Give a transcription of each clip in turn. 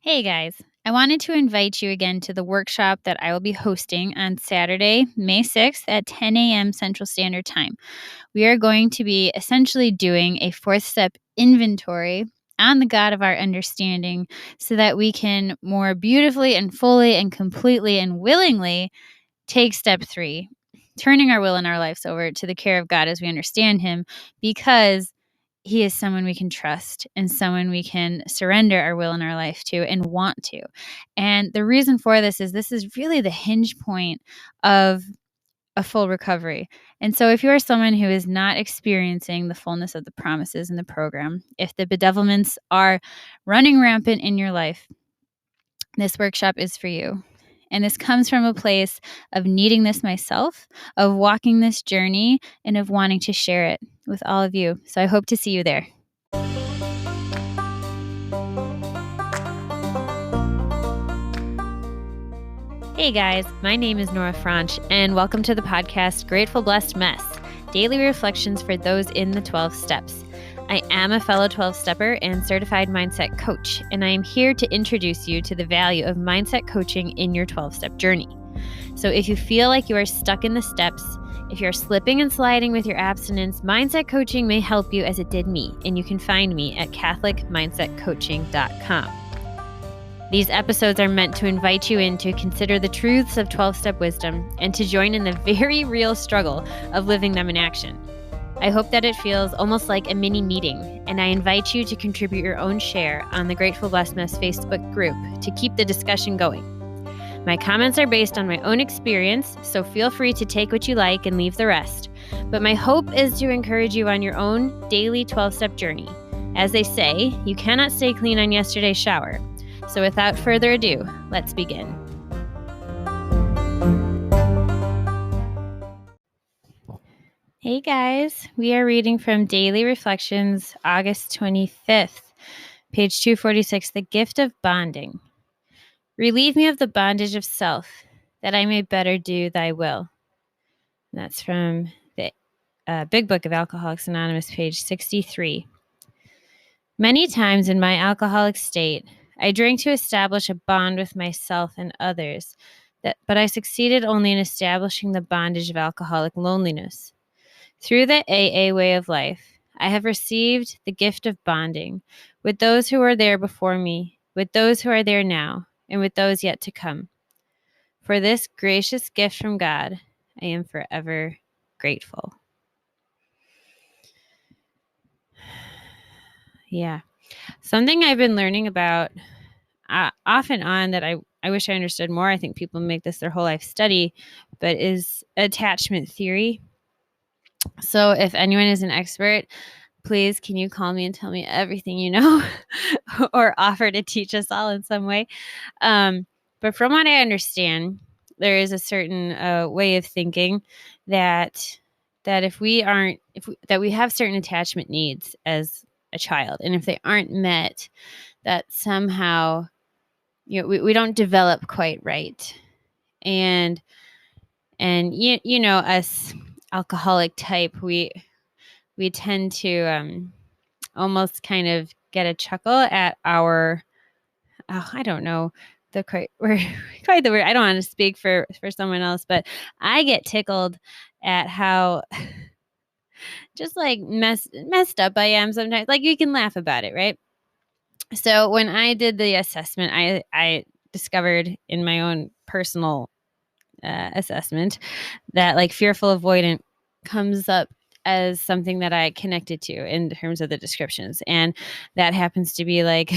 Hey guys, I wanted to invite you again to the workshop that I will be hosting on Saturday, May 6th at 10 a.m. Central Standard Time. We are going to be essentially doing a fourth step inventory on the God of our understanding so that we can more beautifully and fully and completely and willingly take step 3, turning our will and our lives over to the care of God as we understand Him, because He is someone we can trust and someone we can surrender our will and our life to and want to. And the reason for this is really the hinge point of a full recovery. And so if you are someone who is not experiencing the fullness of the promises in the program, if the bedevilments are running rampant in your life, this workshop is for you. And this comes from a place of needing this myself, of walking this journey, and of wanting to share it with all of you. So I hope to see you there. Hey guys, my name is Nora Franche, and welcome to the podcast Grateful Blessed Mess, daily reflections for those in the 12 steps. I am a fellow 12-stepper and certified mindset coach, and I am here to introduce you to the value of mindset coaching in your 12-step journey. So if you feel like you are stuck in the steps, if you're slipping and sliding with your abstinence, mindset coaching may help you as it did me, and you can find me at CatholicMindsetCoaching.com. These episodes are meant to invite you in to consider the truths of 12-step wisdom and to join in the very real struggle of living them in action. I hope that it feels almost like a mini meeting, and I invite you to contribute your own share on the Grateful Blessed Mess Facebook group to keep the discussion going. My comments are based on my own experience, so feel free to take what you like and leave the rest. But my hope is to encourage you on your own daily 12-step journey. As they say, you cannot stay clean on yesterday's shower. So without further ado, let's begin. Hey guys, we are reading from Daily Reflections, August 25th, page 246, The Gift of Bonding. Relieve me of the bondage of self, that I may better do thy will. And that's from the Big Book of Alcoholics Anonymous, page 63. Many times in my alcoholic state, I drank to establish a bond with myself and others, but I succeeded only in establishing the bondage of alcoholic loneliness. Through the AA way of life, I have received the gift of bonding with those who were there before me, with those who are there now, and with those yet to come. For this gracious gift from God, I am forever grateful. Yeah. Something I've been learning about off and on that I wish I understood more, I think people make this their whole life study, but is attachment theory. So if anyone is an expert, please, can you call me and tell me everything you know or offer to teach us all in some way? But from what I understand, there is a certain way of thinking that we have certain attachment needs as a child, and if they aren't met, that somehow we don't develop quite right, and you know us alcoholic type, we tend to almost kind of get a chuckle at our, I don't know quite the word. I don't want to speak for someone else, but I get tickled at how just like messed up I am sometimes. Like, you can laugh about it, right? So when I did the assessment, I discovered in my own personal assessment that like fearful avoidant comes up as something that I connected to in terms of the descriptions. And that happens to be like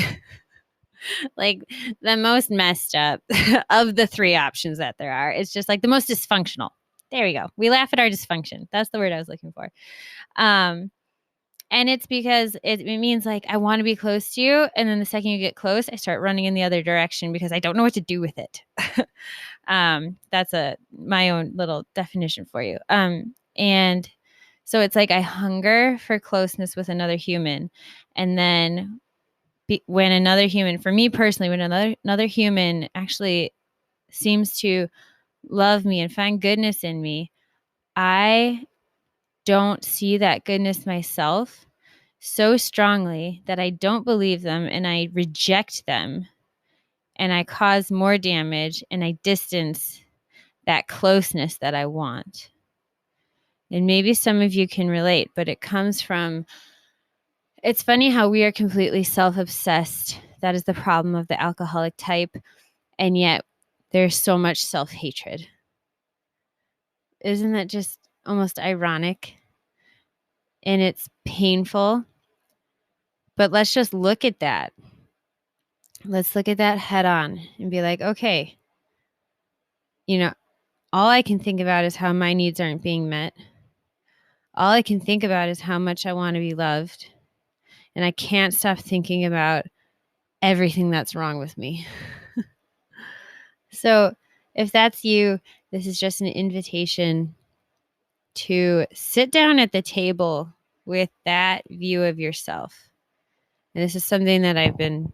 the most messed up of the three options that there are. It's just like the most dysfunctional. There we go. We laugh at our dysfunction. That's the word I was looking for. And it's because it means like I want to be close to you. And then the second you get close, I start running in the other direction because I don't know what to do with it. That's my own little definition for you. And so it's like I hunger for closeness with another human. And then when another human, for me personally, when another human actually seems to love me and find goodness in me, I don't see that goodness myself so strongly that I don't believe them and I reject them and I cause more damage, and I distance that closeness that I want. And maybe some of you can relate, but it comes from, it's funny how we are completely self-obsessed. That is the problem of the alcoholic type. And yet there's so much self-hatred. Isn't that just almost ironic? And it's painful. But let's just look at that. Let's look at that head on and be like, okay, all I can think about is how my needs aren't being met. All I can think about is how much I want to be loved. And I can't stop thinking about everything that's wrong with me. So if that's you, this is just an invitation to sit down at the table with that view of yourself. And this is something that I've been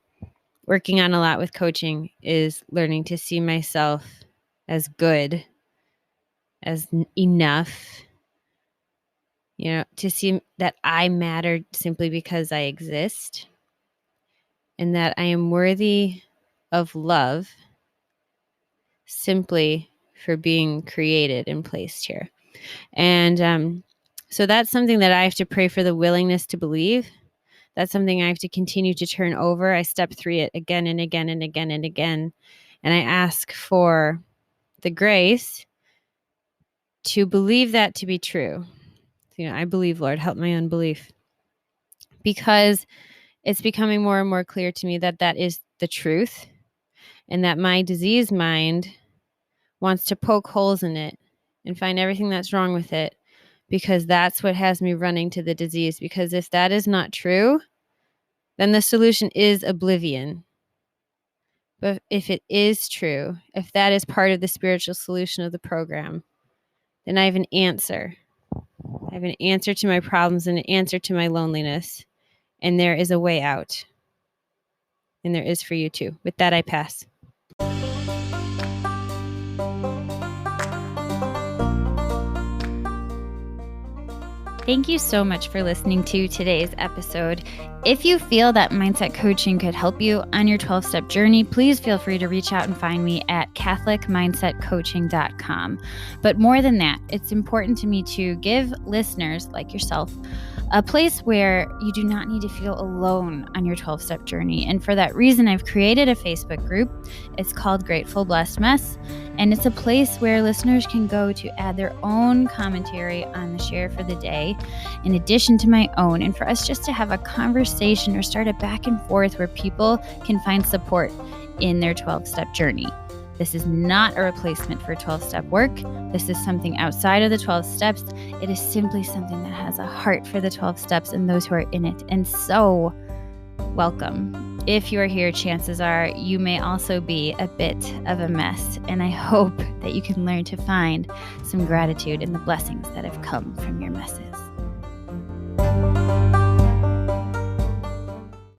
working on a lot with coaching, is learning to see myself as good, as enough, to see that I matter simply because I exist, and that I am worthy of love simply for being created and placed here. And so that's something that I have to pray for, the willingness to believe. That's something I have to continue to turn over. I step through it again and again and again and again. And I ask for the grace to believe that to be true. I believe, Lord, help my unbelief. Because it's becoming more and more clear to me that that is the truth, and that my diseased mind wants to poke holes in it and find everything that's wrong with it, because that's what has me running to the disease. Because if that is not true, then the solution is oblivion. But if it is true, if that is part of the spiritual solution of the program, then I have an answer. I have an answer to my problems and an answer to my loneliness. And there is a way out. And there is for you too. With that, I pass. Thank you so much for listening to today's episode. If you feel that mindset coaching could help you on your 12-step journey, please feel free to reach out and find me at catholicmindsetcoaching.com. But more than that, it's important to me to give listeners like yourself a place where you do not need to feel alone on your 12-step journey. And for that reason, I've created a Facebook group. It's called Grateful Blessed Mess. And it's a place where listeners can go to add their own commentary on the share for the day, in addition to my own, and for us just to have a conversation or start a back and forth where people can find support in their 12-step journey. This is not a replacement for 12-step work. This is something outside of the 12 steps. It is simply something that has a heart for the 12 steps and those who are in it. And so, welcome. If you are here, chances are you may also be a bit of a mess. And I hope that you can learn to find some gratitude in the blessings that have come from your messes.